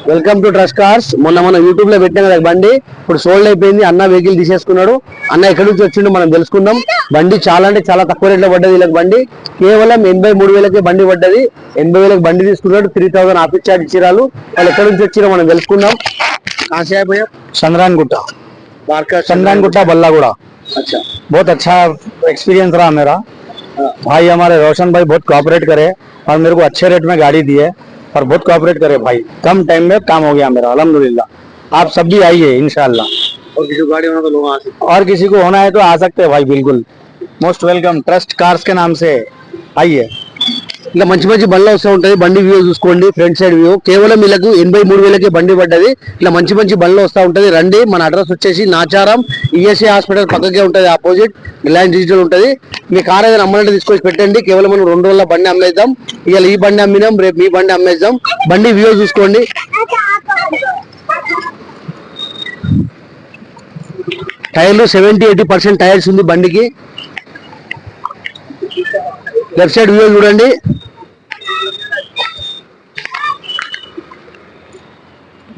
Welcome to trust cars. మొన్న YouTube లో పెట్టిన కదా బండి, ఇప్పుడు సోల్డ్ అయిపోయింది. అన్న వెహికల్ తీసేసుకున్నాడు. అన్న ఎక్కడి నుంచి వచ్చిండో మనం తెలుసుకుందాం. బండి చాలా అంటే చాలా తక్కువ రేట్లో పడ్డది. వీళ్ళకి బండి కేవలం 83,000కే బండి పడ్డది. 80,000కి బండి తీసుకున్నాడు. 3,000 ఆఫీస్ చార్జ్ ఇచ్చిరాలు. వాళ్ళు ఎక్కడి నుంచి వచ్చిరో మనం తెలుసుకుందాం. चंद्रान गुट्टा बल्लागुड़ा। अच्छा, बहुत अच्छा एक्सपीरियंस रहा मेरा। भाई हमारे रोशन भाई बहुत कोऑपरेट करे और मेरे को अच्छे रेट में गाड़ी दी है और बहुत कोऑपरेट करे भाई। कम टाइम में काम हो गया मेरा, अल्हम्दुलिल्लाह। आप सब भी आइए इंशाल्लाह। और किसी को गाड़ी होना तो लोग आ सकते, और किसी को होना है तो आ सकते हैं भाई, बिल्कुल मोस्ट वेलकम। ट्रस्ट कार्स के नाम से आइए। ఇలా మంచి మంచి బండ్లు వస్తూ ఉంటాయి. బండి వ్యూ చూసుకోండి, ఫ్రంట్ సైడ్ వ్యూ. కేవలం వీళ్ళకు 83,000కే బండి పడ్డది. ఇలా మంచి మంచి బండ్లు వస్తూ ఉంటది. రండి. మన అడ్రస్ వచ్చేసి నాచారం ఈఎస్ఐ హాస్పిటల్ పక్కకే ఉంటది, ఆపోజిట్ రిలయన్స్ డిజిటల్ ఉంటది. మీ కార్ ఏదైనా అమ్మాలంటే తీసుకొచ్చి పెట్టండి. కేవలం మనం 2 రోజుల బండి అమ్మేద్దాం. ఇవాళ ఈ బండి అమ్మినాం, రేపు మీ బండి అమ్మేద్దాం. బండి వ్యూ చూసుకోండి. టైర్లు 70-80% టైర్స్ ఉంది బండికి. లెఫ్ట్ సైడ్ వ్యూ చూడండి.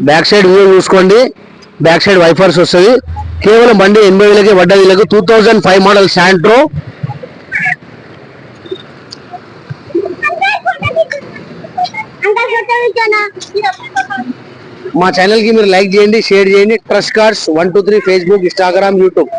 బ్యాక్ సైడ్ వ్యూ చూసుకోండి. బ్యాక్ సైడ్ వైఫర్స్ వస్తుంది. కేవలం బండి 80,000కే పడ్డది. వీళ్ళకి 2005 మోడల్ శాంట్రో. మా ఛానల్ కి మీరు లైక్ చేయండి, షేర్ చేయండి. Trust cars 123 Facebook, Instagram, YouTube.